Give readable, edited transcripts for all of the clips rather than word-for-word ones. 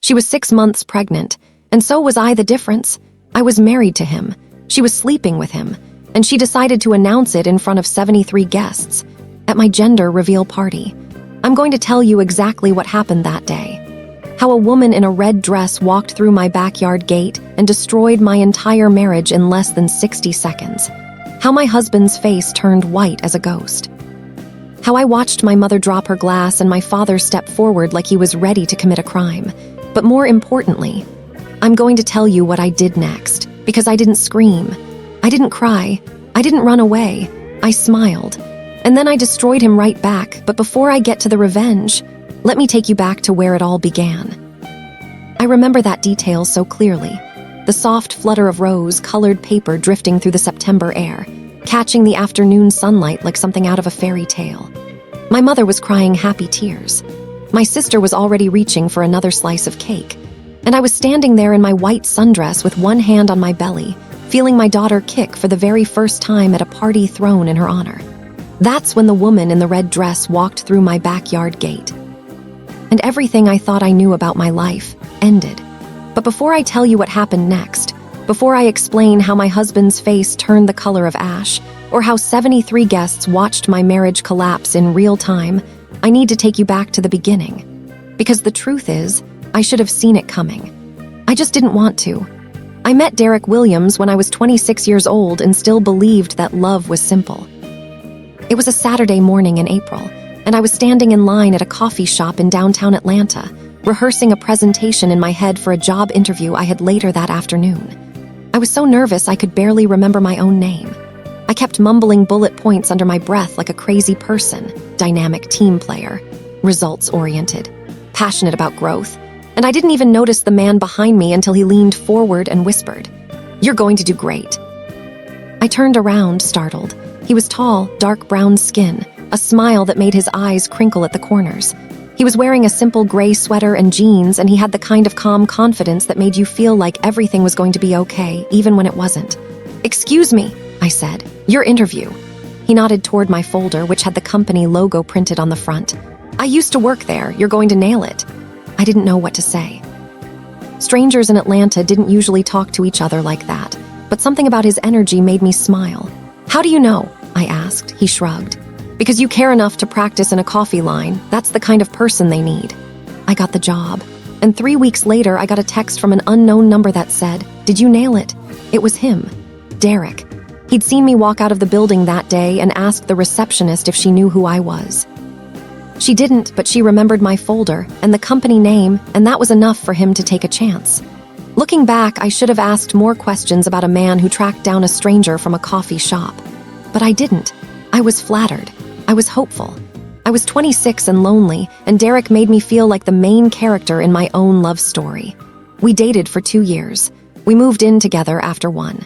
She was 6 months pregnant, and so was I. The difference? I was married to him. She was sleeping with him, and she decided to announce it in front of 73 guests at my gender reveal party. I'm going to tell you exactly what happened that day. How a woman in a red dress walked through my backyard gate and destroyed my entire marriage in less than 60 seconds. How my husband's face turned white as a ghost. How I watched my mother drop her glass and my father step forward like he was ready to commit a crime. But more importantly, I'm going to tell you what I did next, because I didn't scream. I didn't cry. I didn't run away. I smiled. And then I destroyed him right back. But before I get to the revenge, let me take you back to where it all began. I remember that detail so clearly. The soft flutter of rose-colored paper drifting through the September air, catching the afternoon sunlight like something out of a fairy tale. My mother was crying happy tears. My sister was already reaching for another slice of cake. And I was standing there in my white sundress with one hand on my belly, feeling my daughter kick for the very first time at a party thrown in her honor. That's when the woman in the red dress walked through my backyard gate. And everything I thought I knew about my life ended. But before I tell you what happened next, before I explain how my husband's face turned the color of ash, or how 73 guests watched my marriage collapse in real time, I need to take you back to the beginning. Because the truth is, I should have seen it coming. I just didn't want to. I met Derek Williams when I was 26 years old and still believed that love was simple. It was a Saturday morning in April, and I was standing in line at a coffee shop in downtown Atlanta, rehearsing a presentation in my head for a job interview I had later that afternoon. I was so nervous I could barely remember my own name. I kept mumbling bullet points under my breath like a crazy person, dynamic team player, results-oriented, passionate about growth, and I didn't even notice the man behind me until he leaned forward and whispered, "You're going to do great." I turned around, startled. He was tall, dark brown skin, a smile that made his eyes crinkle at the corners. He was wearing a simple gray sweater and jeans, and he had the kind of calm confidence that made you feel like everything was going to be okay, even when it wasn't. "Excuse me," I said. "Your interview." He nodded toward my folder, which had the company logo printed on the front. "I used to work there. You're going to nail it." I didn't know what to say. Strangers in Atlanta didn't usually talk to each other like that, but something about his energy made me smile. "How do you know?" I asked. He shrugged. "Because you care enough to practice in a coffee line. That's the kind of person they need." I got the job, and 3 weeks later I got a text from an unknown number that said, "Did you nail it?" It was him, Derek. He'd seen me walk out of the building that day and asked the receptionist if she knew who I was. She didn't, but she remembered my folder and the company name, and that was enough for him to take a chance. Looking back, I should have asked more questions about a man who tracked down a stranger from a coffee shop. But I didn't. I was flattered. I was hopeful. I was 26 and lonely, and Derek made me feel like the main character in my own love story. We dated for 2 years. We moved in together after 1.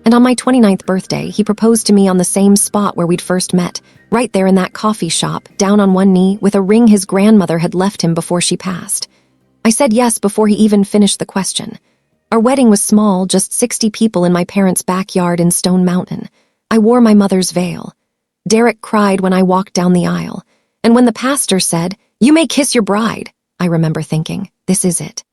And on my 29th birthday, he proposed to me on the same spot where we'd first met, right there in that coffee shop, down on one knee, with a ring his grandmother had left him before she passed. I said yes before he even finished the question. Our wedding was small, just 60 people in my parents' backyard in Stone Mountain. I wore my mother's veil. Derek cried when I walked down the aisle, and when the pastor said, "You may kiss your bride," I remember thinking, this is it.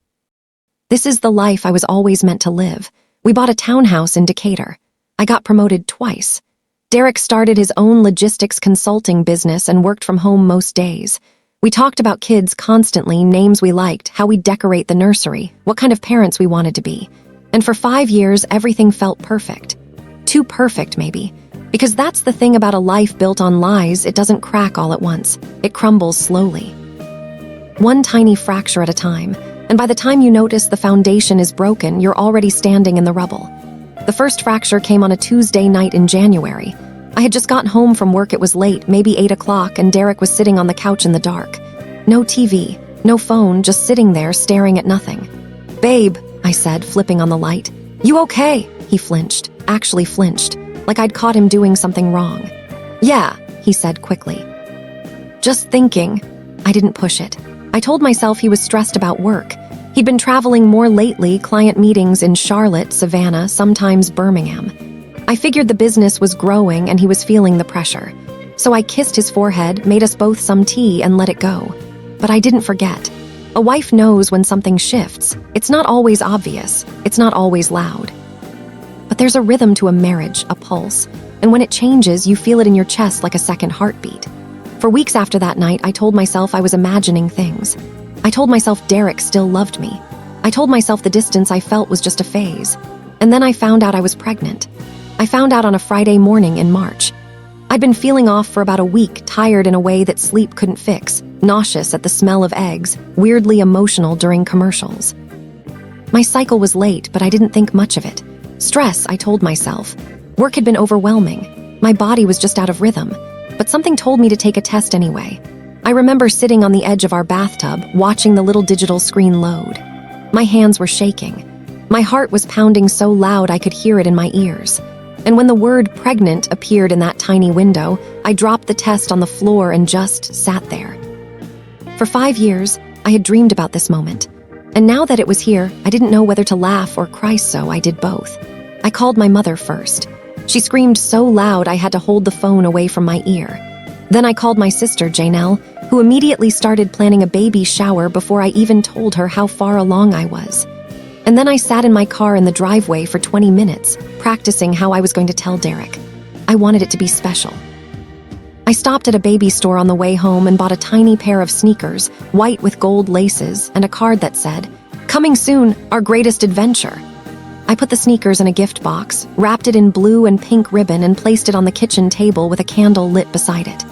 This is the life I was always meant to live. We bought a townhouse in Decatur. I got promoted twice. Derek started his own logistics consulting business and worked from home most days. We talked about kids constantly, names we liked, how we'd decorate the nursery, what kind of parents we wanted to be. And for 5 years, everything felt perfect. Too perfect, maybe. Because that's the thing about a life built on lies, it doesn't crack all at once. It crumbles slowly. One tiny fracture at a time, and by the time you notice the foundation is broken, you're already standing in the rubble. The first fracture came on a Tuesday night in January. I had just gotten home from work. It was late, maybe 8 o'clock, and Derek was sitting on the couch in the dark. No TV, no phone, just sitting there staring at nothing. "Babe," I said, flipping on the light. "You okay?" He flinched, actually flinched, like I'd caught him doing something wrong. "Yeah," he said quickly. "Just thinking." I didn't push it. I told myself he was stressed about work. He'd been traveling more lately, client meetings in Charlotte, Savannah, sometimes Birmingham. I figured the business was growing and he was feeling the pressure. So I kissed his forehead, made us both some tea, and let it go. But I didn't forget. A wife knows when something shifts. It's not always obvious. It's not always loud. But there's a rhythm to a marriage, a pulse. And when it changes, you feel it in your chest like a second heartbeat. For weeks after that night, I told myself I was imagining things. I told myself Derek still loved me. I told myself the distance I felt was just a phase. And then I found out I was pregnant. I found out on a Friday morning in March. I'd been feeling off for about a week, tired in a way that sleep couldn't fix, nauseous at the smell of eggs, weirdly emotional during commercials. My cycle was late, but I didn't think much of it. Stress, I told myself. Work had been overwhelming. My body was just out of rhythm, but something told me to take a test anyway. I remember sitting on the edge of our bathtub, watching the little digital screen load. My hands were shaking. My heart was pounding so loud I could hear it in my ears. And when the word pregnant appeared in that tiny window, I dropped the test on the floor and just sat there. For 5 years, I had dreamed about this moment. And now that it was here, I didn't know whether to laugh or cry, so I did both. I called my mother first. She screamed so loud I had to hold the phone away from my ear. Then I called my sister, Janelle, who immediately started planning a baby shower before I even told her how far along I was. And then I sat in my car in the driveway for 20 minutes, practicing how I was going to tell Derek. I wanted it to be special. I stopped at a baby store on the way home and bought a tiny pair of sneakers, white with gold laces, and a card that said, "Coming soon, our greatest adventure." I put the sneakers in a gift box, wrapped it in blue and pink ribbon, and placed it on the kitchen table with a candle lit beside it.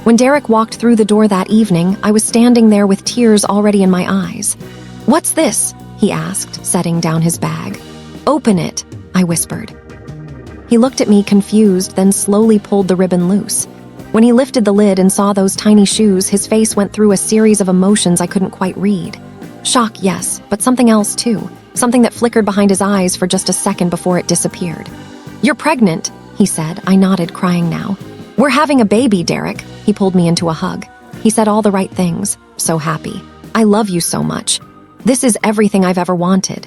When Derek walked through the door that evening, I was standing there with tears already in my eyes. "What's this?" he asked, setting down his bag. "Open it," I whispered. He looked at me confused, then slowly pulled the ribbon loose. When he lifted the lid and saw those tiny shoes, his face went through a series of emotions I couldn't quite read. Shock, yes, but something else too. Something that flickered behind his eyes for just a second before it disappeared. "You're pregnant," he said. I nodded, crying now. "We're having a baby, Derek." He pulled me into a hug. He said all the right things. So happy. "I love you so much. This is everything I've ever wanted."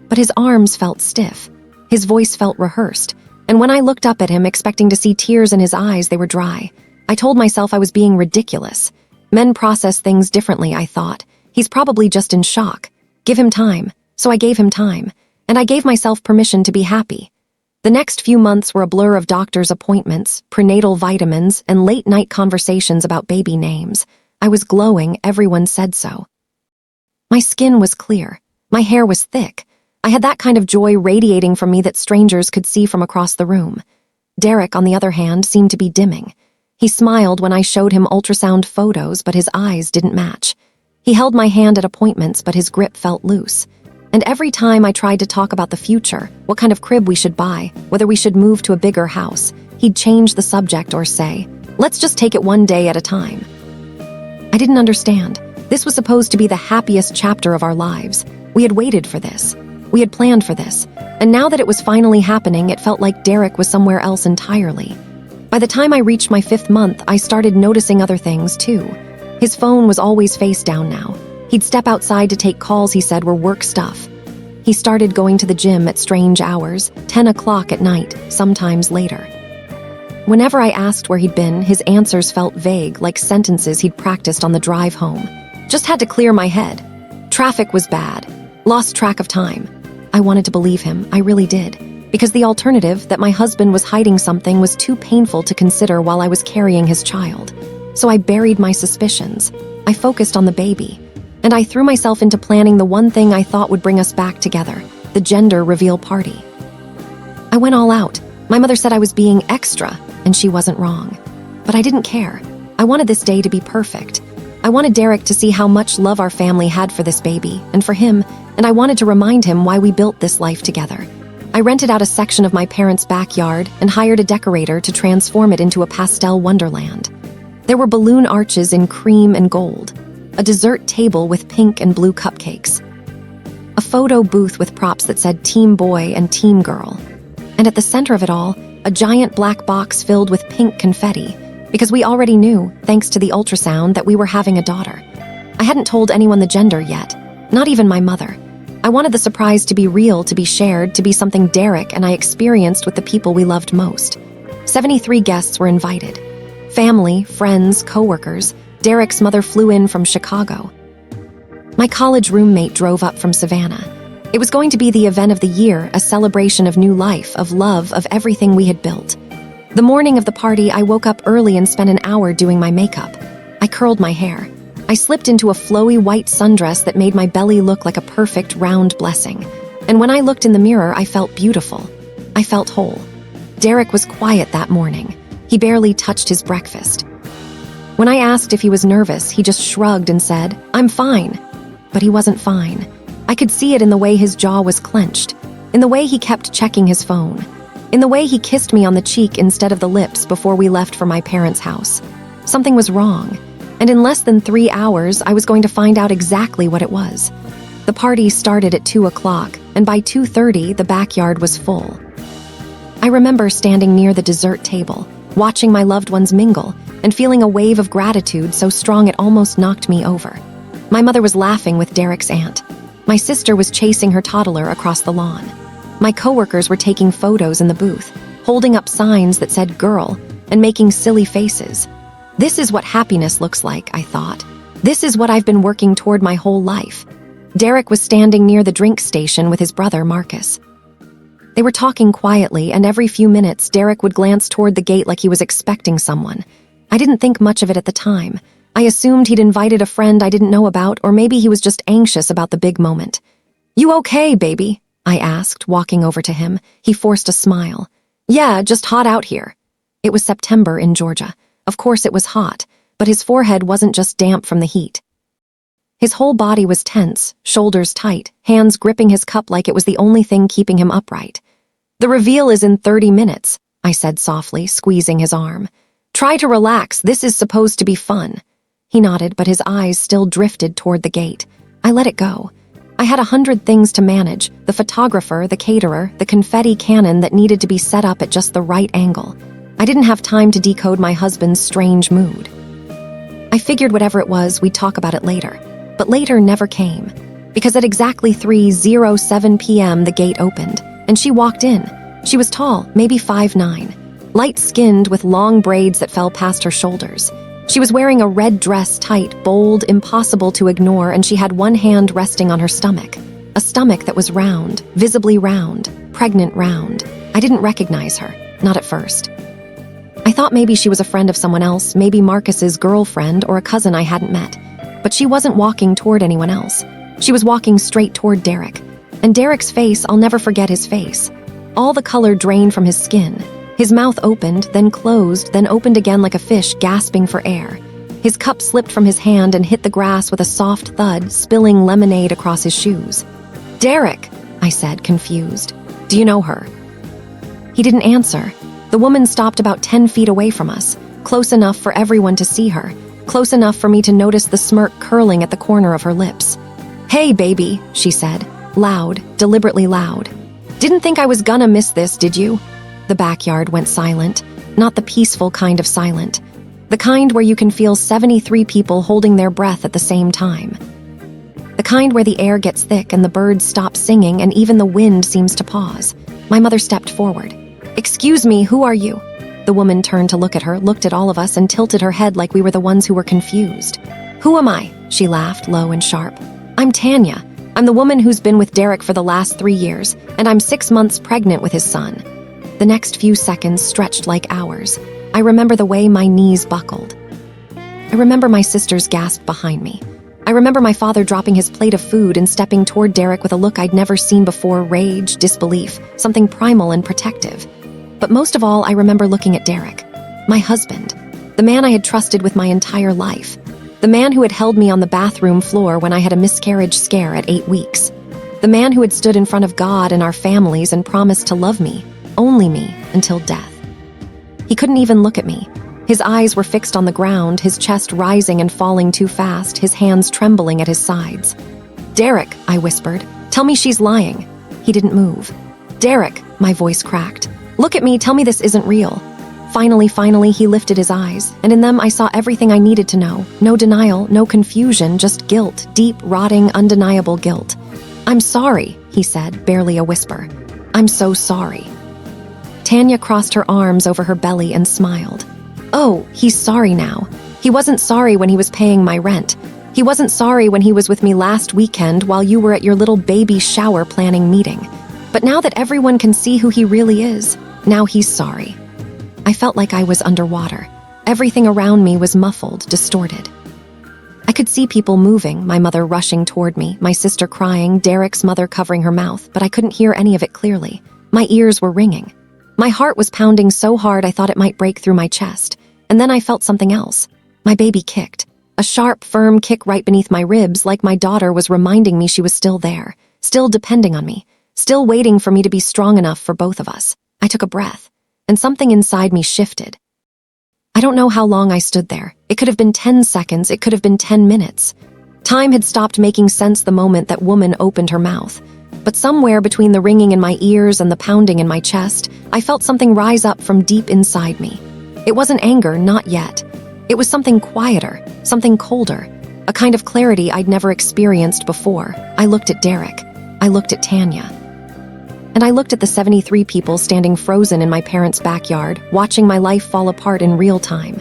But his arms felt stiff. His voice felt rehearsed. And when I looked up at him, expecting to see tears in his eyes, they were dry. I told myself I was being ridiculous. Men process things differently, I thought. He's probably just in shock. Give him time. So I gave him time. And I gave myself permission to be happy. The next few months were a blur of doctor's appointments, prenatal vitamins, and late-night conversations about baby names. I was glowing, everyone said so. My skin was clear. My hair was thick. I had that kind of joy radiating from me that strangers could see from across the room. Derek, on the other hand, seemed to be dimming. He smiled when I showed him ultrasound photos, but his eyes didn't match. He held my hand at appointments, but his grip felt loose. And every time I tried to talk about the future, what kind of crib we should buy, whether we should move to a bigger house, he'd change the subject or say, "Let's just take it one day at a time." I didn't understand. This was supposed to be the happiest chapter of our lives. We had waited for this. We had planned for this. And now that it was finally happening, it felt like Derek was somewhere else entirely. By the time I reached my 5th month, I started noticing other things, too. His phone was always face down now. He'd step outside to take calls he said were work stuff. He started going to the gym at strange hours, 10 o'clock at night, sometimes later. Whenever I asked where he'd been, his answers felt vague, like sentences he'd practiced on the drive home. Just had to clear my head. Traffic was bad. Lost track of time. I wanted to believe him, I really did. Because the alternative, that my husband was hiding something, was too painful to consider while I was carrying his child. So I buried my suspicions. I focused on the baby. And I threw myself into planning the one thing I thought would bring us back together, the gender reveal party. I went all out. My mother said I was being extra, and she wasn't wrong. But I didn't care. I wanted this day to be perfect. I wanted Derek to see how much love our family had for this baby, and for him, and I wanted to remind him why we built this life together. I rented out a section of my parents' backyard and hired a decorator to transform it into a pastel wonderland. There were balloon arches in cream and gold, a dessert table with pink and blue cupcakes, a photo booth with props that said Team Boy and Team Girl, and at the center of it all, a giant black box filled with pink confetti, because we already knew, thanks to the ultrasound, that we were having a daughter. I hadn't told anyone the gender yet, not even my mother. I wanted the surprise to be real, to be shared, to be something Derek and I experienced with the people we loved most. 73 guests were invited. Family, friends, coworkers. Derek's mother flew in from Chicago. My college roommate drove up from Savannah. It was going to be the event of the year, a celebration of new life, of love, of everything we had built. The morning of the party, I woke up early and spent an hour doing my makeup. I curled my hair. I slipped into a flowy white sundress that made my belly look like a perfect round blessing. And when I looked in the mirror, I felt beautiful. I felt whole. Derek was quiet that morning. He barely touched his breakfast. When I asked if he was nervous, he just shrugged and said, "I'm fine." But he wasn't fine. I could see it in the way his jaw was clenched, in the way he kept checking his phone, in the way he kissed me on the cheek instead of the lips before we left for my parents' house. Something was wrong, and in less than 3 hours, I was going to find out exactly what it was. The party started at 2 o'clock, and by 2:30, the backyard was full. I remember standing near the dessert table, watching my loved ones mingle, and feeling a wave of gratitude so strong it almost knocked me over. My mother was laughing with Derek's aunt. My sister was chasing her toddler across the lawn. My coworkers were taking photos in the booth, holding up signs that said "girl" and making silly faces. This is what happiness looks like, I thought. This is what I've been working toward my whole life. Derek was standing near the drink station with his brother, Marcus. They were talking quietly, and every few minutes, Derek would glance toward the gate like he was expecting someone. I didn't think much of it at the time. I assumed he'd invited a friend I didn't know about, or maybe he was just anxious about the big moment. "You okay, baby?" I asked, walking over to him. He forced a smile. "Yeah, just hot out here." It was September in Georgia. Of course it was hot, but his forehead wasn't just damp from the heat. His whole body was tense, shoulders tight, hands gripping his cup like it was the only thing keeping him upright. "The reveal is in 30 minutes, I said softly, squeezing his arm. "Try to relax, this is supposed to be fun." He nodded, but his eyes still drifted toward the gate. I let it go. I had 100 things to manage, the photographer, the caterer, the confetti cannon that needed to be set up at just the right angle. I didn't have time to decode my husband's strange mood. I figured whatever it was, we'd talk about it later. But later never came, because at exactly 3:07 p.m. the gate opened, and she walked in. She was tall, maybe 5'9", light-skinned with long braids that fell past her shoulders. She was wearing a red dress, tight, bold, impossible to ignore, and she had one hand resting on her stomach. A stomach that was round, visibly round, pregnant round. I didn't recognize her, not at first. I thought maybe she was a friend of someone else, maybe Marcus's girlfriend or a cousin I hadn't met. But she wasn't walking toward anyone else. She was walking straight toward Derek. And Derek's face, I'll never forget his face. All the color drained from his skin. His mouth opened, then closed, then opened again like a fish gasping for air. His cup slipped from his hand and hit the grass with a soft thud, spilling lemonade across his shoes. "Derek," I said, confused. "Do you know her?" He didn't answer. The woman stopped about 10 feet away from us, close enough for everyone to see her, close enough for me to notice the smirk curling at the corner of her lips. "Hey, baby," she said, loud, deliberately loud. "Didn't think I was gonna miss this, did you?" The backyard went silent, not the peaceful kind of silent. The kind where you can feel 73 people holding their breath at the same time. The kind where the air gets thick and the birds stop singing and even the wind seems to pause. My mother stepped forward. "Excuse me, who are you?" The woman turned to look at her, looked at all of us, and tilted her head like we were the ones who were confused. "Who am I?" She laughed, low and sharp. "I'm Tanya. I'm the woman who's been with Derek for the last 3 years, and I'm 6 months pregnant with his son." The next few seconds stretched like hours. I remember the way my knees buckled. I remember my sister's gasp behind me. I remember my father dropping his plate of food and stepping toward Derek with a look I'd never seen before, rage, disbelief, something primal and protective. But most of all, I remember looking at Derek, my husband, the man I had trusted with my entire life, the man who had held me on the bathroom floor when I had a miscarriage scare at 8 weeks, the man who had stood in front of God and our families and promised to love me, only me, until death. He couldn't even look at me. His eyes were fixed on the ground, his chest rising and falling too fast, his hands trembling at his sides. "Derek," I whispered, "tell me she's lying." He didn't move. "Derek," my voice cracked. "Look at me, tell me this isn't real." Finally, he lifted his eyes, and in them I saw everything I needed to know. No denial, no confusion, just guilt, deep, rotting, undeniable guilt. "I'm sorry," he said, barely a whisper. "I'm so sorry." Tanya crossed her arms over her belly and smiled. "Oh, he's sorry now. He wasn't sorry when he was paying my rent. He wasn't sorry when he was with me last weekend while you were at your little baby shower planning meeting. But now that everyone can see who he really is, now he's sorry. I felt like I was underwater. Everything around me was muffled, distorted. I could see people moving, my mother rushing toward me, my sister crying, Derek's mother covering her mouth, but I couldn't hear any of it clearly. My ears were ringing. My heart was pounding so hard I thought it might break through my chest. And then I felt something else. My baby kicked. A sharp, firm kick right beneath my ribs, like my daughter was reminding me she was still there, still depending on me, still waiting for me to be strong enough for both of us. I took a breath, and something inside me shifted. I don't know how long I stood there. It could have been 10 seconds, it could have been 10 minutes. Time had stopped making sense the moment that woman opened her mouth. But somewhere between the ringing in my ears and the pounding in my chest, I felt something rise up from deep inside me. It wasn't anger, not yet. It was something quieter, something colder, a kind of clarity I'd never experienced before. I looked at Derek. I looked at Tanya. And I looked at the 73 people standing frozen in my parents' backyard, watching my life fall apart in real time.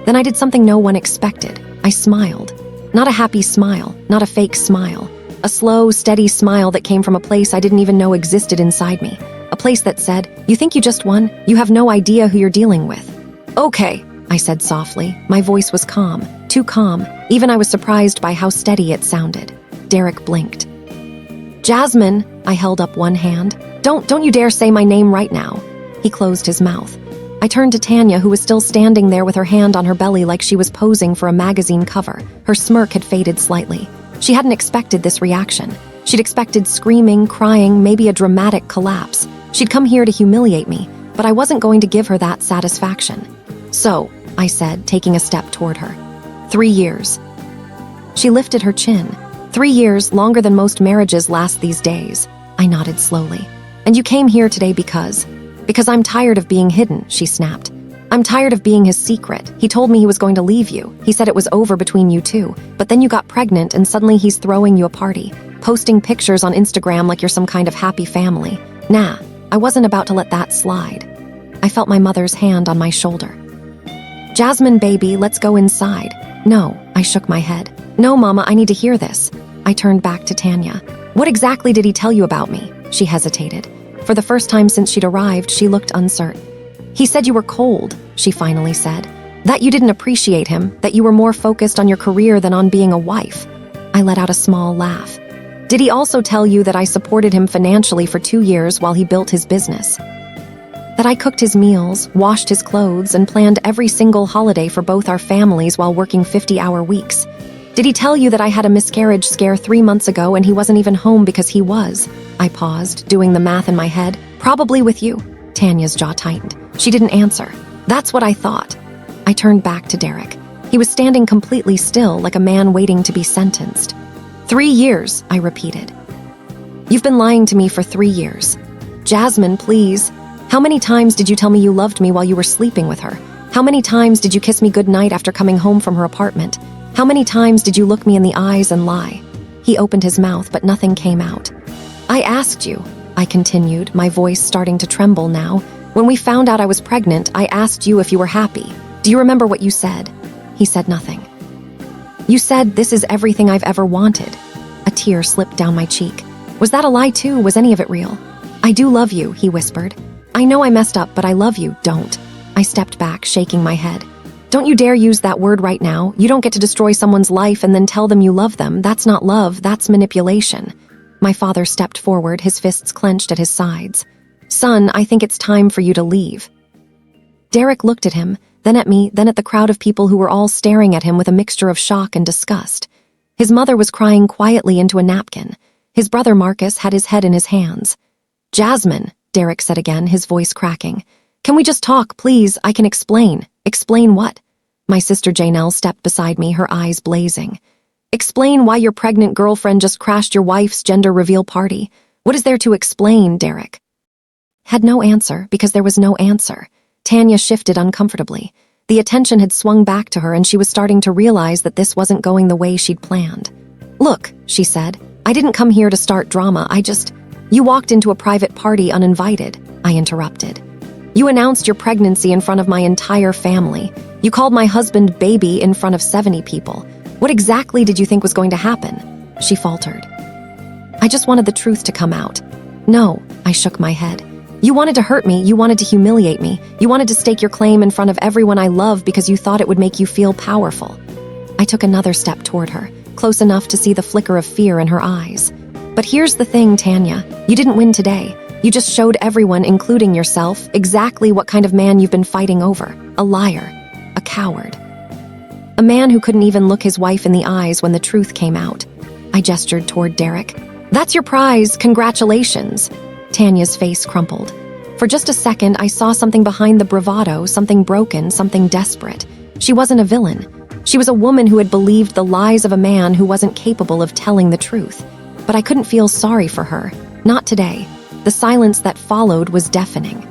Then I did something no one expected. I smiled. Not a happy smile, not a fake smile. A slow, steady smile that came from a place I didn't even know existed inside me. A place that said, "You think you just won? You have no idea who you're dealing with." "Okay," I said softly. My voice was calm, too calm. Even I was surprised by how steady it sounded. Derek blinked. "Jasmine," I held up one hand. Don't you dare say my name right now." He closed his mouth. I turned to Tanya, who was still standing there with her hand on her belly like she was posing for a magazine cover. Her smirk had faded slightly. She hadn't expected this reaction. She'd expected screaming, crying, maybe a dramatic collapse. She'd come here to humiliate me, but I wasn't going to give her that satisfaction. "So," I said, taking a step toward her. 3 years. She lifted her chin. 3 years, longer than most marriages last these days. I nodded slowly. "And you came here today because I'm tired of being hidden," she snapped. "I'm tired of being his secret. He told me he was going to leave you. He said it was over between you two. But then you got pregnant and suddenly he's throwing you a party, posting pictures on Instagram like you're some kind of happy family. Nah, I wasn't about to let that slide." I felt my mother's hand on my shoulder. "Jasmine, baby, let's go inside." "No," I shook my head. "No, Mama, I need to hear this." I turned back to Tanya. "What exactly did he tell you about me?" She hesitated. For the first time since she'd arrived, she looked uncertain. "He said you were cold," she finally said. "That you didn't appreciate him, that you were more focused on your career than on being a wife." I let out a small laugh. "Did he also tell you that I supported him financially for 2 years while he built his business? That I cooked his meals, washed his clothes, and planned every single holiday for both our families while working 50-hour weeks? Did he tell you that I had a miscarriage scare 3 months ago and he wasn't even home because he was?" I paused, doing the math in my head. "Probably with you." Tanya's jaw tightened. She didn't answer. "That's what I thought." I turned back to Derek. He was standing completely still, like a man waiting to be sentenced. 3 years, I repeated. "You've been lying to me for 3 years. Jasmine, please. How many times did you tell me you loved me while you were sleeping with her? How many times did you kiss me goodnight after coming home from her apartment? How many times did you look me in the eyes and lie?" He opened his mouth, but nothing came out. "I asked you," I continued, my voice starting to tremble now. "When we found out I was pregnant, I asked you if you were happy. Do you remember what you said?" He said nothing. "You said, 'This is everything I've ever wanted.'" A tear slipped down my cheek. "Was that a lie too? Was any of it real?" "I do love you," he whispered. "I know I messed up, but I love you, don't." I stepped back, shaking my head. "Don't you dare use that word right now. You don't get to destroy someone's life and then tell them you love them. That's not love, that's manipulation." My father stepped forward, his fists clenched at his sides. "Son, I think it's time for you to leave." Derek looked at him, then at me, then at the crowd of people who were all staring at him with a mixture of shock and disgust. His mother was crying quietly into a napkin. His brother Marcus had his head in his hands. "Jasmine," Derek said again, his voice cracking. "Can we just talk, please? I can explain." "Explain what?" My sister Janelle stepped beside me, her eyes blazing. "Explain why your pregnant girlfriend just crashed your wife's gender reveal party. What is there to explain, Derek?" Had no answer, because there was no answer. Tanya shifted uncomfortably. The attention had swung back to her and she was starting to realize that this wasn't going the way she'd planned. "Look," she said, "I didn't come here to start drama, You walked into a private party uninvited," I interrupted. "You announced your pregnancy in front of my entire family. You called my husband baby in front of 70 people. What exactly did you think was going to happen?" she faltered. "I just wanted the truth to come out." "No," I shook my head. "You wanted to hurt me, you wanted to humiliate me, you wanted to stake your claim in front of everyone I love because you thought it would make you feel powerful." I took another step toward her, close enough to see the flicker of fear in her eyes. "But here's the thing, Tanya. You didn't win today. You just showed everyone, including yourself, exactly what kind of man you've been fighting over. A liar. A coward. A man who couldn't even look his wife in the eyes when the truth came out." I gestured toward Derek. "That's your prize, congratulations." Tanya's face crumpled. For just a second, I saw something behind the bravado, something broken, something desperate. She wasn't a villain. She was a woman who had believed the lies of a man who wasn't capable of telling the truth. But I couldn't feel sorry for her. Not today. The silence that followed was deafening.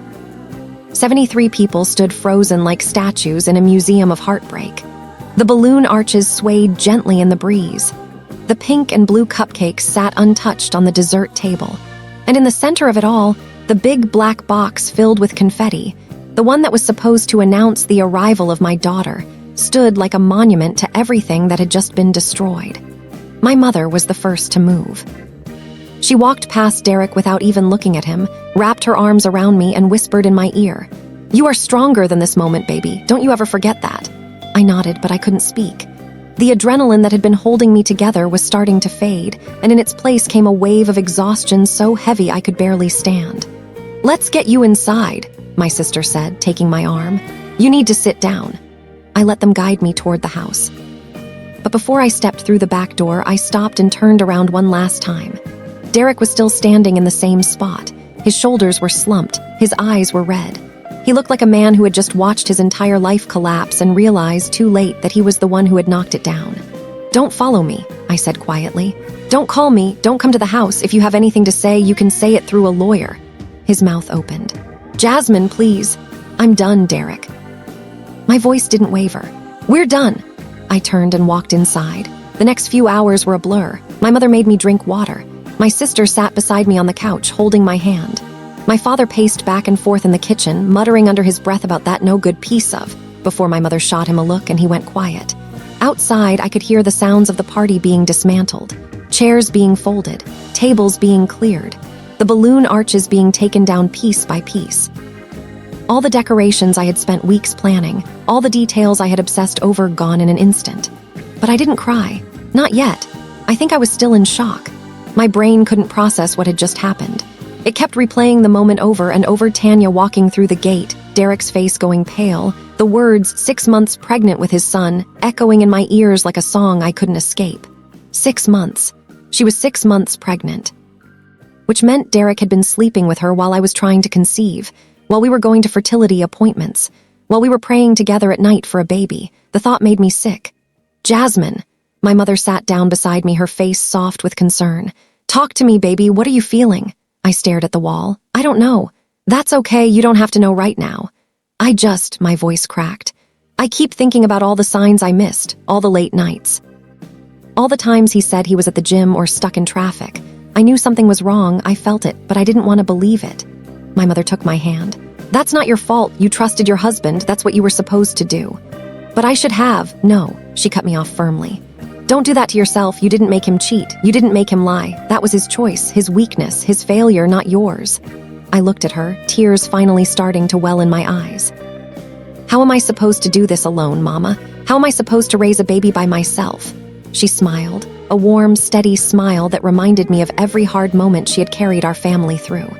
73 people stood frozen like statues in a museum of heartbreak. The balloon arches swayed gently in the breeze. The pink and blue cupcakes sat untouched on the dessert table. And in the center of it all, the big black box filled with confetti, the one that was supposed to announce the arrival of my daughter, stood like a monument to everything that had just been destroyed. My mother was the first to move. She walked past Derek without even looking at him, wrapped her arms around me and whispered in my ear, "You are stronger than this moment, baby. Don't you ever forget that." I nodded, but I couldn't speak. The adrenaline that had been holding me together was starting to fade, and in its place came a wave of exhaustion so heavy I could barely stand. "Let's get you inside," my sister said, taking my arm. "You need to sit down." I let them guide me toward the house. But before I stepped through the back door, I stopped and turned around one last time. Derek was still standing in the same spot. His shoulders were slumped, his eyes were red. He looked like a man who had just watched his entire life collapse and realized too late that he was the one who had knocked it down. "Don't follow me," I said quietly. "Don't call me, don't come to the house. If you have anything to say, you can say it through a lawyer." His mouth opened. "Jasmine, please." "I'm done, Derek." My voice didn't waver. "We're done." I turned and walked inside. The next few hours were a blur. My mother made me drink water. My sister sat beside me on the couch, holding my hand. My father paced back and forth in the kitchen, muttering under his breath about that no good piece of, before my mother shot him a look and he went quiet. Outside, I could hear the sounds of the party being dismantled, chairs being folded, tables being cleared, the balloon arches being taken down piece by piece. All the decorations I had spent weeks planning, all the details I had obsessed over gone in an instant. But I didn't cry. Not yet. I think I was still in shock. My brain couldn't process what had just happened. It kept replaying the moment over and over, Tanya walking through the gate, Derek's face going pale, the words 6 months pregnant with his son, echoing in my ears like a song I couldn't escape. 6 months. She was 6 months pregnant. Which meant Derek had been sleeping with her while I was trying to conceive, while we were going to fertility appointments, while we were praying together at night for a baby. The thought made me sick. "Jasmine." My mother sat down beside me, her face soft with concern. "Talk to me, baby. What are you feeling?" I stared at the wall. "I don't know." "That's okay. You don't have to know right now." My voice cracked. "I keep thinking about all the signs I missed, all the late nights. All the times he said he was at the gym or stuck in traffic. I knew something was wrong. I felt it, but I didn't want to believe it." My mother took my hand. "That's not your fault. You trusted your husband. That's what you were supposed to do." "But I should have." "No," she cut me off firmly. "Don't do that to yourself. You didn't make him cheat. You didn't make him lie. That was his choice, his weakness, his failure, not yours." I looked at her, tears finally starting to well in my eyes. "How am I supposed to do this alone, Mama? How am I supposed to raise a baby by myself?" She smiled, a warm, steady smile that reminded me of every hard moment she had carried our family through.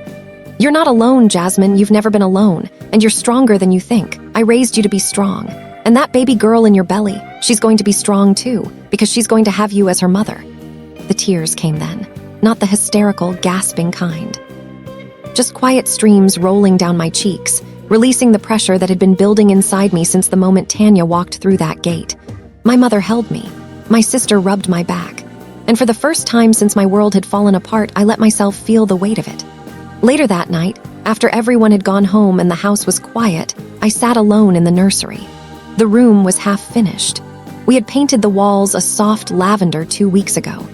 "You're not alone, Jasmine. You've never been alone, and you're stronger than you think. I raised you to be strong. And that baby girl in your belly, she's going to be strong too, because she's going to have you as her mother." The tears came then, not the hysterical, gasping kind. Just quiet streams rolling down my cheeks, releasing the pressure that had been building inside me since the moment Tanya walked through that gate. My mother held me. My sister rubbed my back. And for the first time since my world had fallen apart, I let myself feel the weight of it. Later that night, after everyone had gone home and the house was quiet, I sat alone in the nursery. The room was half finished. We had painted the walls a soft lavender 2 weeks ago.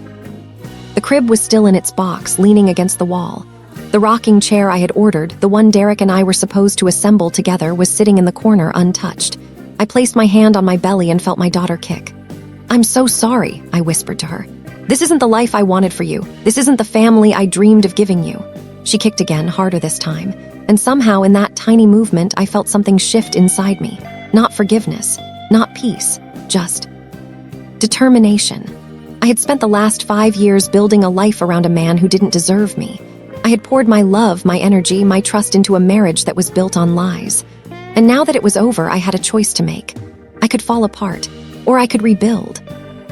The crib was still in its box, leaning against the wall. The rocking chair I had ordered, the one Derek and I were supposed to assemble together, was sitting in the corner untouched. I placed my hand on my belly and felt my daughter kick. "I'm so sorry," I whispered to her. "This isn't the life I wanted for you. This isn't the family I dreamed of giving you." She kicked again, harder this time, and somehow in that tiny movement I felt something shift inside me. Not forgiveness, not peace, just determination. I had spent the last 5 years building a life around a man who didn't deserve me. I had poured my love, my energy, my trust into a marriage that was built on lies. And now that it was over, I had a choice to make. I could fall apart, or I could rebuild.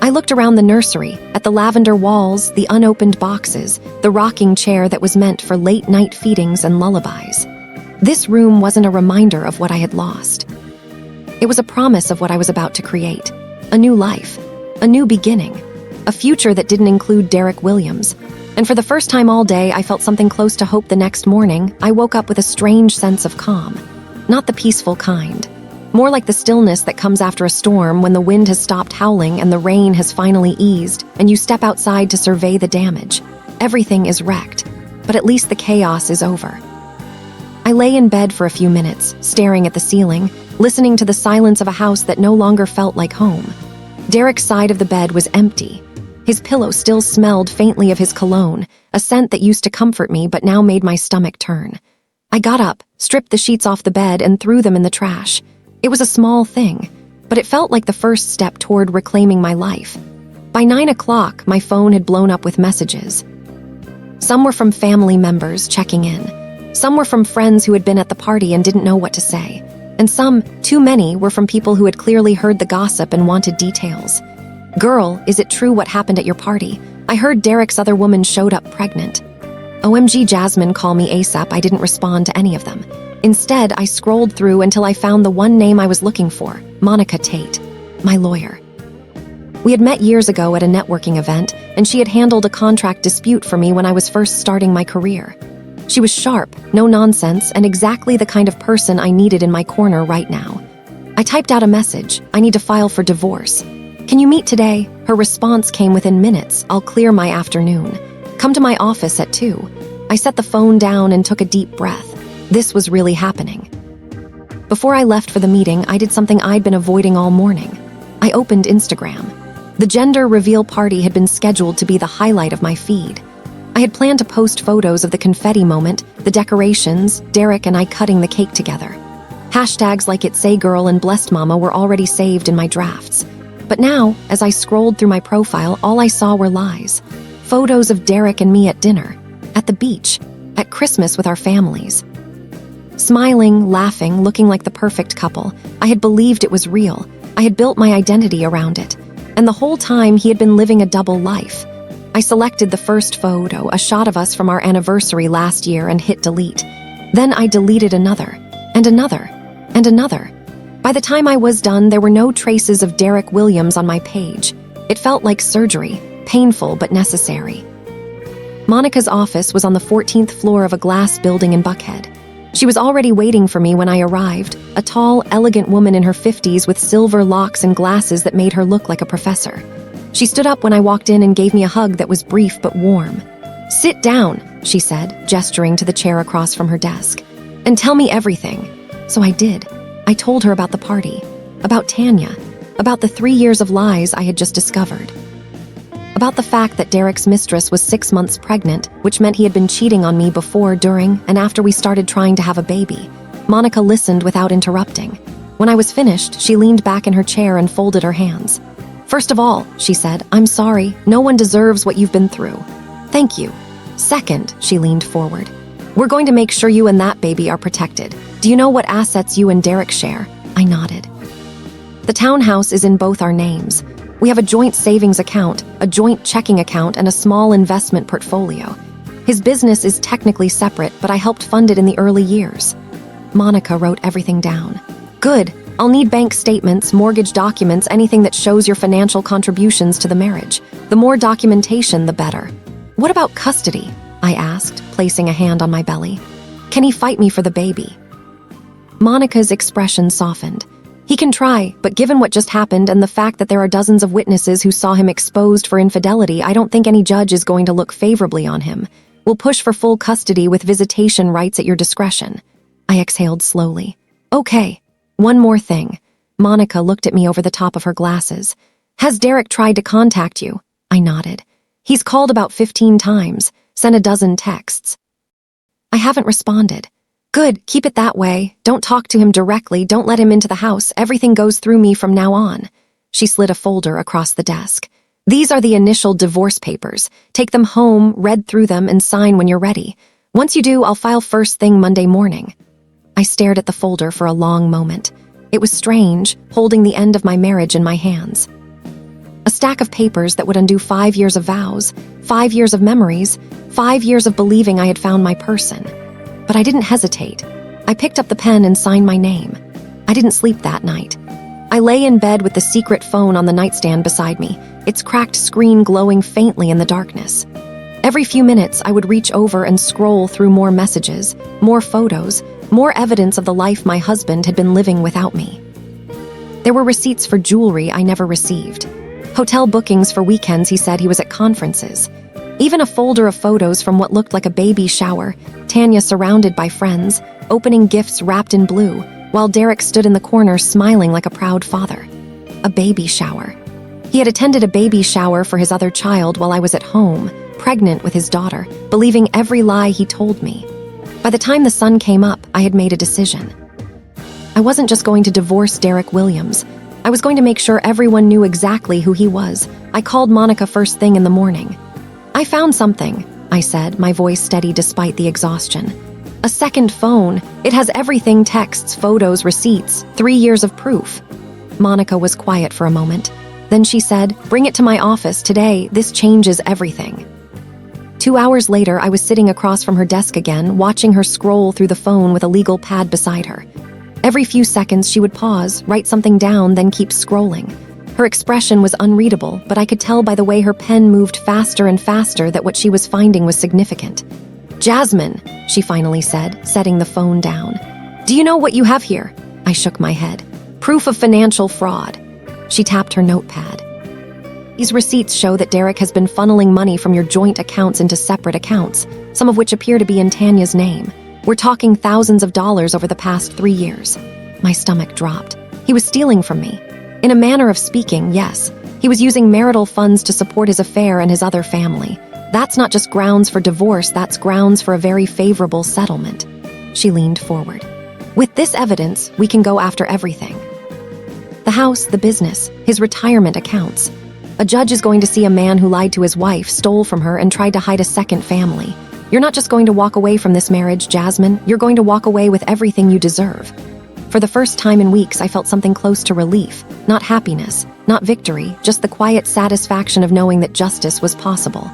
I looked around the nursery, at the lavender walls, the unopened boxes, the rocking chair that was meant for late-night feedings and lullabies. This room wasn't a reminder of what I had lost. It was a promise of what I was about to create. A new life, a new beginning, a future that didn't include Derek Williams. And for the first time all day, I felt something close to hope. The next morning, I woke up with a strange sense of calm. Not the peaceful kind. More like the stillness that comes after a storm when the wind has stopped howling and the rain has finally eased, and you step outside to survey the damage. Everything is wrecked, but at least the chaos is over. I lay in bed for a few minutes, staring at the ceiling, listening to the silence of a house that no longer felt like home. Derek's side of the bed was empty. His pillow still smelled faintly of his cologne, a scent that used to comfort me but now made my stomach turn. I got up, stripped the sheets off the bed, and threw them in the trash. It was a small thing, but it felt like the first step toward reclaiming my life. By 9 o'clock, my phone had blown up with messages. Some were from family members checking in. Some were from friends who had been at the party and didn't know what to say. And some, too many, were from people who had clearly heard the gossip and wanted details. "Girl, is it true what happened at your party? I heard Derek's other woman showed up pregnant." "OMG, Jasmine, call me ASAP." I didn't respond to any of them. Instead, I scrolled through until I found the one name I was looking for, Monica Tate, my lawyer. We had met years ago at a networking event, and she had handled a contract dispute for me when I was first starting my career. She was sharp, no nonsense, and exactly the kind of person I needed in my corner right now. I typed out a message, "I need to file for divorce. Can you meet today?" Her response came within minutes, "I'll clear my afternoon. Come to my office at 2. I set the phone down and took a deep breath. This was really happening. Before I left for the meeting, I did something I'd been avoiding all morning. I opened Instagram. The gender reveal party had been scheduled to be the highlight of my feed. I had planned to post photos of the confetti moment, the decorations, Derek and I cutting the cake together. Hashtags like "It's Say Girl" and "Blessed Mama" were already saved in my drafts. But now, as I scrolled through my profile, all I saw were lies. Photos of Derek and me at dinner, at the beach, at Christmas with our families. Smiling, laughing, looking like the perfect couple, I had believed it was real. I had built my identity around it. And the whole time, he had been living a double life. I selected the first photo, a shot of us from our anniversary last year, and hit delete. Then I deleted another, and another, and another. By the time I was done, there were no traces of Derek Williams on my page. It felt like surgery, painful but necessary. Monica's office was on the 14th floor of a glass building in Buckhead. She was already waiting for me when I arrived, a tall, elegant woman in her 50s with silver locks and glasses that made her look like a professor. She stood up when I walked in and gave me a hug that was brief but warm. "Sit down," she said, gesturing to the chair across from her desk, "and tell me everything." So I did. I told her about the party, about Tanya, about the 3 years of lies I had just discovered, about the fact that Derek's mistress was 6 months pregnant, which meant he had been cheating on me before, during, and after we started trying to have a baby. Monica listened without interrupting. When I was finished, she leaned back in her chair and folded her hands. "First of all," she said, "I'm sorry. No one deserves what you've been through. Thank you. Second," she leaned forward, "we're going to make sure you and that baby are protected. Do you know what assets you and Derek share?" I nodded. "The townhouse is in both our names. We have a joint savings account, a joint checking account, and a small investment portfolio. His business is technically separate, but I helped fund it in the early years." Monica wrote everything down. "Good. I'll need bank statements, mortgage documents, anything that shows your financial contributions to the marriage. The more documentation, the better." "What about custody?" I asked, placing a hand on my belly. "Can he fight me for the baby?" Monica's expression softened. "He can try, but given what just happened and the fact that there are dozens of witnesses who saw him exposed for infidelity, I don't think any judge is going to look favorably on him. We'll push for full custody with visitation rights at your discretion." I exhaled slowly. "Okay. One more thing." Monica looked at me over the top of her glasses. Has Derek tried to contact you? I nodded. He's called about 15 times, sent a dozen texts. I haven't responded. Good, keep it that way. Don't talk to him directly, don't let him into the house. Everything goes through me from now on. She slid a folder across the desk. These are the initial divorce papers. Take them home, read through them, and sign when you're ready. Once you do, I'll file first thing Monday morning. I stared at the folder for a long moment. It was strange, holding the end of my marriage in my hands. A stack of papers that would undo 5 years of vows, 5 years of memories, 5 years of believing I had found my person. But I didn't hesitate. I picked up the pen and signed my name. I didn't sleep that night. I lay in bed with the secret phone on the nightstand beside me, its cracked screen glowing faintly in the darkness. Every few minutes, I would reach over and scroll through more messages, more photos, more evidence of the life my husband had been living without me. There were receipts for jewelry I never received, hotel bookings for weekends he said he was at conferences, even a folder of photos from what looked like a baby shower, Tanya surrounded by friends, opening gifts wrapped in blue, while Derek stood in the corner smiling like a proud father. A baby shower. He had attended a baby shower for his other child while I was at home, pregnant with his daughter, believing every lie he told me. By the time the sun came up, I had made a decision. I wasn't just going to divorce Derek Williams. I was going to make sure everyone knew exactly who he was. I called Monica first thing in the morning. I found something, I said, my voice steady despite the exhaustion. A second phone. It has everything: texts, photos, receipts, 3 years of proof. Monica was quiet for a moment. Then she said, "Bring it to my office today. This changes everything." 2 hours later, I was sitting across from her desk again, watching her scroll through the phone with a legal pad beside her. Every few seconds, she would pause, write something down, then keep scrolling. Her expression was unreadable, but I could tell by the way her pen moved faster and faster that what she was finding was significant. "Jasmine," she finally said, setting the phone down. "Do you know what you have here?" I shook my head. "Proof of financial fraud." She tapped her notepad. "These receipts show that Derek has been funneling money from your joint accounts into separate accounts, some of which appear to be in Tanya's name. We're talking thousands of dollars over the past 3 years. My stomach dropped. He was stealing from me. In a manner of speaking, yes. He was using marital funds to support his affair and his other family. That's not just grounds for divorce, that's grounds for a very favorable settlement. She leaned forward. With this evidence, we can go after everything. The house, the business, his retirement accounts. A judge is going to see a man who lied to his wife, stole from her, and tried to hide a second family. You're not just going to walk away from this marriage, Jasmine. You're going to walk away with everything you deserve. For the first time in weeks, I felt something close to relief. Not happiness, not victory, just the quiet satisfaction of knowing that justice was possible.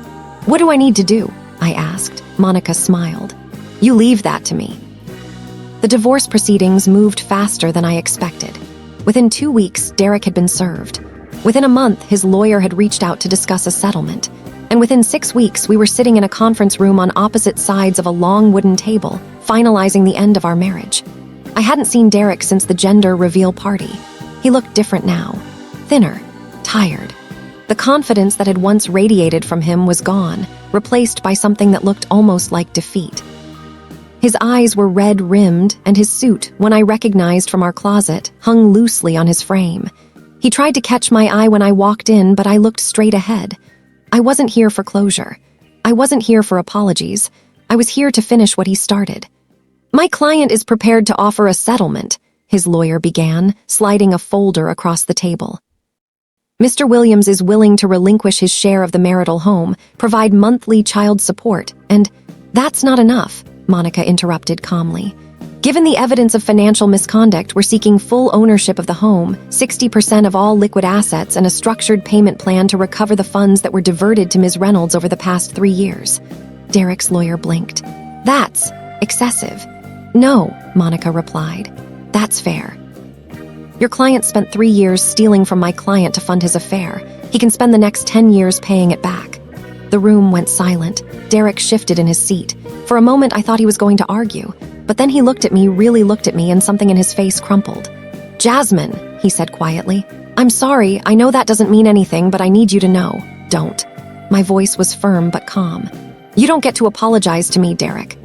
What do I need to do? I asked. Monica smiled. You leave that to me. The divorce proceedings moved faster than I expected. Within 2 weeks, Derek had been served. Within a month, his lawyer had reached out to discuss a settlement. And within 6 weeks, we were sitting in a conference room on opposite sides of a long wooden table, finalizing the end of our marriage. I hadn't seen Derek since the gender reveal party. He looked different now. Thinner, tired. The confidence that had once radiated from him was gone, replaced by something that looked almost like defeat. His eyes were red-rimmed, and his suit, one I recognized from our closet, hung loosely on his frame. He tried to catch my eye when I walked in, but I looked straight ahead. I wasn't here for closure. I wasn't here for apologies. I was here to finish what he started. My client is prepared to offer a settlement, his lawyer began, sliding a folder across the table. Mr. Williams is willing to relinquish his share of the marital home, provide monthly child support, and that's not enough, Monica interrupted calmly. Given the evidence of financial misconduct, we're seeking full ownership of the home, 60% of all liquid assets, and a structured payment plan to recover the funds that were diverted to Ms. Reynolds over the past 3 years. Derek's lawyer blinked. That's excessive. No, Monica replied. That's fair. Your client spent 3 years stealing from my client to fund his affair. He can spend the next 10 years paying it back. The room went silent. Derek shifted in his seat. For a moment, I thought he was going to argue. But then he looked at me, really looked at me, and something in his face crumpled. Jasmine, he said quietly. I'm sorry, I know that doesn't mean anything, but I need you to know. Don't. My voice was firm but calm. You don't get to apologize to me, Derek.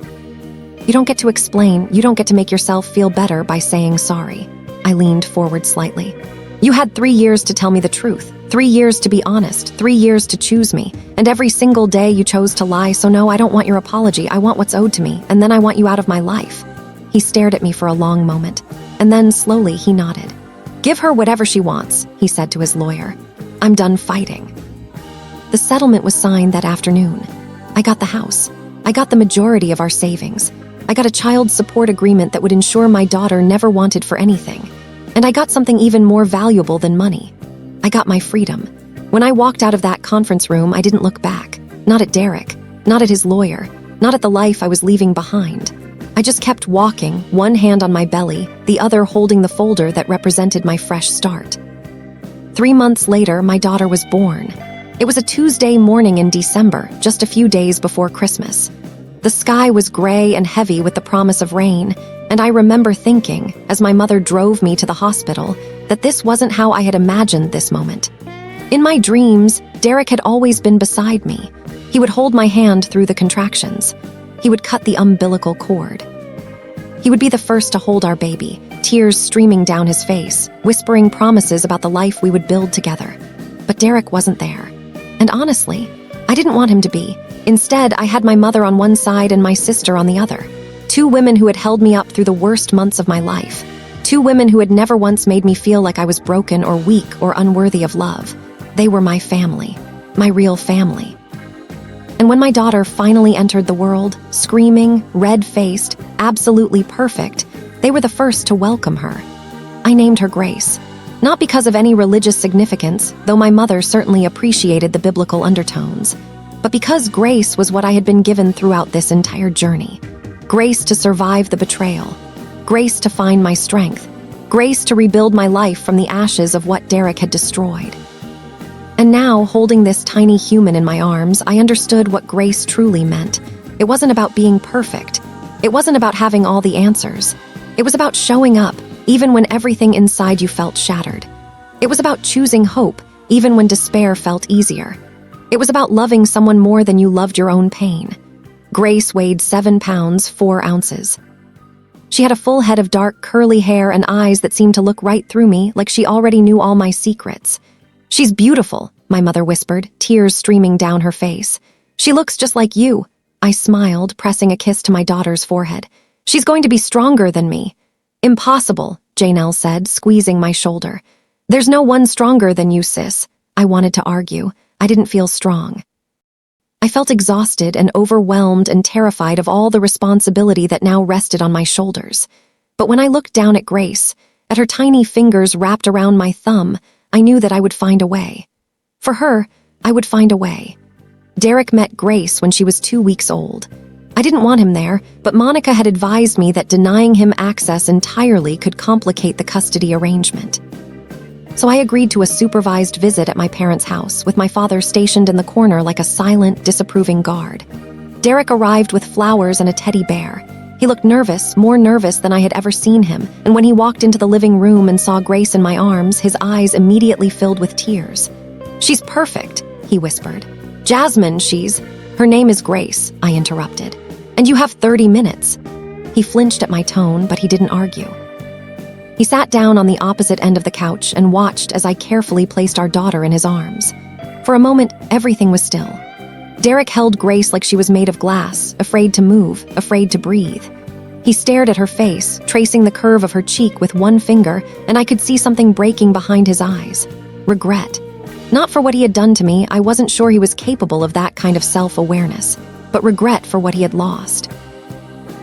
You don't get to explain, you don't get to make yourself feel better by saying sorry. I leaned forward slightly. You had 3 years to tell me the truth. 3 years to be honest, 3 years to choose me, and every single day you chose to lie, so no, I don't want your apology, I want what's owed to me, and then I want you out of my life." He stared at me for a long moment, and then slowly he nodded. "Give her whatever she wants," he said to his lawyer. "I'm done fighting." The settlement was signed that afternoon. I got the house. I got the majority of our savings. I got a child support agreement that would ensure my daughter never wanted for anything. And I got something even more valuable than money. I got my freedom. When I walked out of that conference room, I didn't look back. Not at Derek, not at his lawyer, not at the life I was leaving behind. I just kept walking, one hand on my belly, the other holding the folder that represented my fresh start. 3 months later, my daughter was born. It was a Tuesday morning in December, just a few days before Christmas. The sky was gray and heavy with the promise of rain, and I remember thinking, as my mother drove me to the hospital, that this wasn't how I had imagined this moment. In my dreams, Derek had always been beside me. He would hold my hand through the contractions. He would cut the umbilical cord. He would be the first to hold our baby, tears streaming down his face, whispering promises about the life we would build together. But Derek wasn't there. And honestly, I didn't want him to be. Instead, I had my mother on one side and my sister on the other. 2 women who had held me up through the worst months of my life. 2 women who had never once made me feel like I was broken or weak or unworthy of love. They were my family, my real family. And when my daughter finally entered the world, screaming, red-faced, absolutely perfect, they were the first to welcome her. I named her Grace. Not because of any religious significance, though my mother certainly appreciated the biblical undertones, but because grace was what I had been given throughout this entire journey. Grace to survive the betrayal. Grace to find my strength. Grace to rebuild my life from the ashes of what Derek had destroyed. And now, holding this tiny human in my arms, I understood what grace truly meant. It wasn't about being perfect. It wasn't about having all the answers. It was about showing up, even when everything inside you felt shattered. It was about choosing hope, even when despair felt easier. It was about loving someone more than you loved your own pain. Grace weighed 7 pounds, 4 ounces. She had a full head of dark, curly hair and eyes that seemed to look right through me, like she already knew all my secrets. "She's beautiful," my mother whispered, tears streaming down her face. "She looks just like you." I smiled, pressing a kiss to my daughter's forehead. "She's going to be stronger than me." "Impossible," Janelle said, squeezing my shoulder. "There's no one stronger than you, sis." I wanted to argue. I didn't feel strong. I felt exhausted and overwhelmed and terrified of all the responsibility that now rested on my shoulders. But when I looked down at Grace, at her tiny fingers wrapped around my thumb, I knew that I would find a way. For her, I would find a way. Derek met Grace when she was 2 weeks old. I didn't want him there, but Monica had advised me that denying him access entirely could complicate the custody arrangement. So I agreed to a supervised visit at my parents' house, with my father stationed in the corner like a silent, disapproving guard. Derek arrived with flowers and a teddy bear. He looked nervous, more nervous than I had ever seen him, and when he walked into the living room and saw Grace in my arms, his eyes immediately filled with tears. "She's perfect," he whispered. "Jasmine, Her name is Grace," I interrupted. "And you have 30 minutes." He flinched at my tone, but he didn't argue. He sat down on the opposite end of the couch and watched as I carefully placed our daughter in his arms. For a moment, everything was still. Derek held Grace like she was made of glass, afraid to move, afraid to breathe. He stared at her face, tracing the curve of her cheek with one finger, and I could see something breaking behind his eyes. Regret. Not for what he had done to me, I wasn't sure he was capable of that kind of self-awareness, but regret for what he had lost.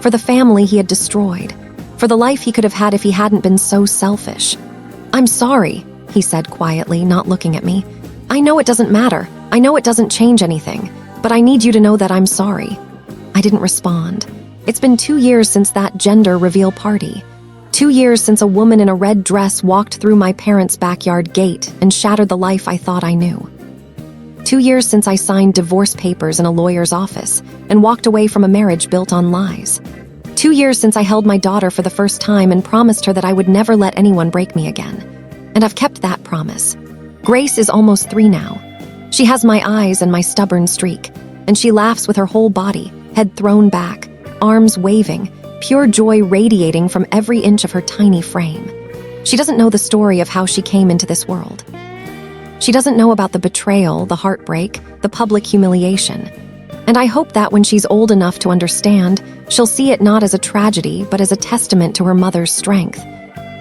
For the family he had destroyed. For the life he could have had if he hadn't been so selfish. "I'm sorry," he said quietly, not looking at me. "I know it doesn't matter. I know it doesn't change anything. But I need you to know that I'm sorry." I didn't respond. It's been 2 years since that gender reveal party. 2 years since a woman in a red dress walked through my parents' backyard gate and shattered the life I thought I knew. 2 years since I signed divorce papers in a lawyer's office and walked away from a marriage built on lies. 2 years since I held my daughter for the first time and promised her that I would never let anyone break me again. And I've kept that promise. Grace is almost 3 now. She has my eyes and my stubborn streak, and she laughs with her whole body, head thrown back, arms waving, pure joy radiating from every inch of her tiny frame. She doesn't know the story of how she came into this world. She doesn't know about the betrayal, the heartbreak, the public humiliation. And I hope that when she's old enough to understand, she'll see it not as a tragedy, but as a testament to her mother's strength.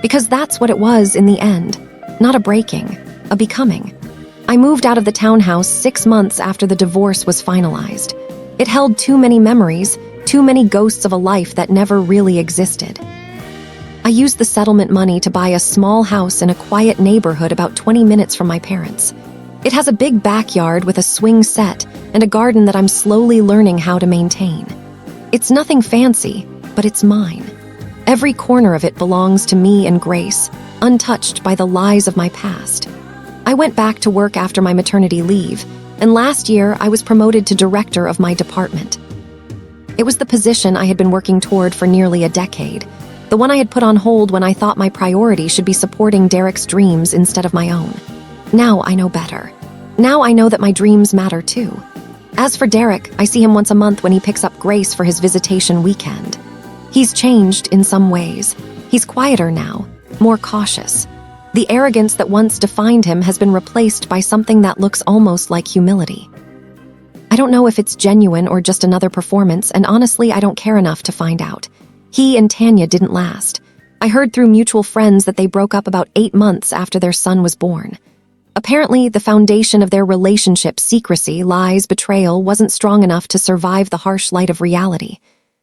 Because that's what it was in the end. Not a breaking, a becoming. I moved out of the townhouse 6 months after the divorce was finalized. It held too many memories, too many ghosts of a life that never really existed. I used the settlement money to buy a small house in a quiet neighborhood about 20 minutes from my parents. It has a big backyard with a swing set and a garden that I'm slowly learning how to maintain. It's nothing fancy, but it's mine. Every corner of it belongs to me and Grace, untouched by the lies of my past. I went back to work after my maternity leave, and last year I was promoted to director of my department. It was the position I had been working toward for nearly a decade, the one I had put on hold when I thought my priority should be supporting Derek's dreams instead of my own. Now I know better. Now I know that my dreams matter too. As for Derek, I see him once a month when he picks up Grace for his visitation weekend. He's changed in some ways. He's quieter now, more cautious. The arrogance that once defined him has been replaced by something that looks almost like humility. I don't know if it's genuine or just another performance, and honestly, I don't care enough to find out. He and Tanya didn't last. I heard through mutual friends that they broke up about 8 months after their son was born. Apparently, the foundation of their relationship, secrecy, lies, betrayal, wasn't strong enough to survive the harsh light of reality.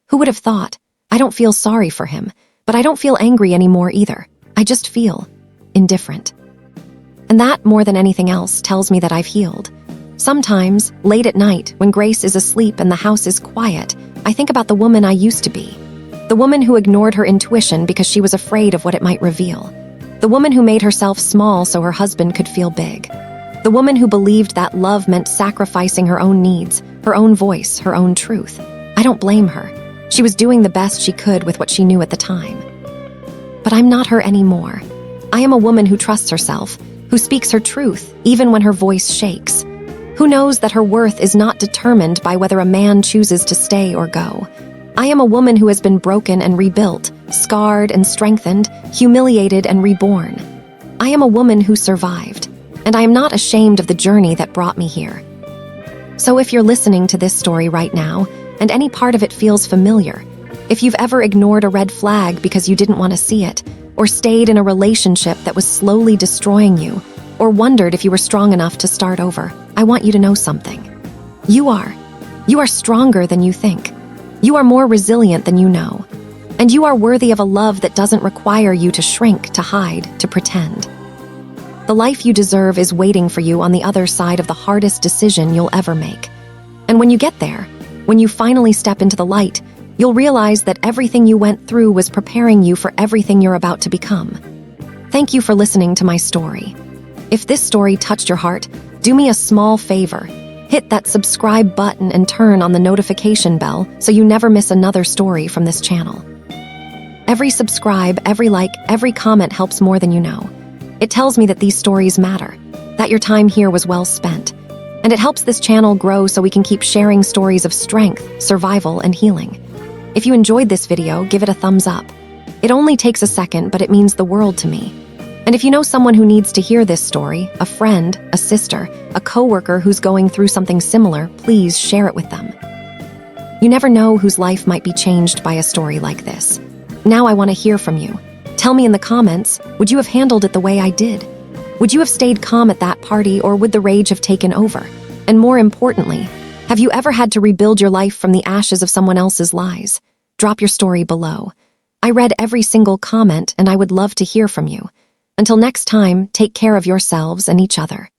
Who would have thought? I don't feel sorry for him, but I don't feel angry anymore either. I just feel indifferent. And that, more than anything else, tells me that I've healed. Sometimes, late at night, when Grace is asleep and the house is quiet, I think about the woman I used to be. The woman who ignored her intuition because she was afraid of what it might reveal. The woman who made herself small so her husband could feel big. The woman who believed that love meant sacrificing her own needs, her own voice, her own truth. I don't blame her. She was doing the best she could with what she knew at the time. But I'm not her anymore. I am a woman who trusts herself, who speaks her truth, even when her voice shakes. Who knows that her worth is not determined by whether a man chooses to stay or go. I am a woman who has been broken and rebuilt, scarred and strengthened, humiliated and reborn. I am a woman who survived, and I am not ashamed of the journey that brought me here. So if you're listening to this story right now, and any part of it feels familiar, if you've ever ignored a red flag because you didn't want to see it, or stayed in a relationship that was slowly destroying you, or wondered if you were strong enough to start over, I want you to know something. You are. You are stronger than you think. You are more resilient than you know. And you are worthy of a love that doesn't require you to shrink, to hide, to pretend. The life you deserve is waiting for you on the other side of the hardest decision you'll ever make. And when you get there, when you finally step into the light, you'll realize that everything you went through was preparing you for everything you're about to become. Thank you for listening to my story. If this story touched your heart, do me a small favor. Hit that subscribe button and turn on the notification bell so you never miss another story from this channel. Every subscribe, every like, every comment helps more than you know. It tells me that these stories matter, that your time here was well spent, and it helps this channel grow so we can keep sharing stories of strength, survival, and healing. If you enjoyed this video, give it a thumbs up. It only takes a second, but it means the world to me. And if you know someone who needs to hear this story, a friend, a sister, a coworker who's going through something similar, please share it with them. You never know whose life might be changed by a story like this. Now I want to hear from you. Tell me in the comments, would you have handled it the way I did? Would you have stayed calm at that party, or would the rage have taken over? And more importantly, have you ever had to rebuild your life from the ashes of someone else's lies? Drop your story below. I read every single comment, and I would love to hear from you. Until next time, take care of yourselves and each other.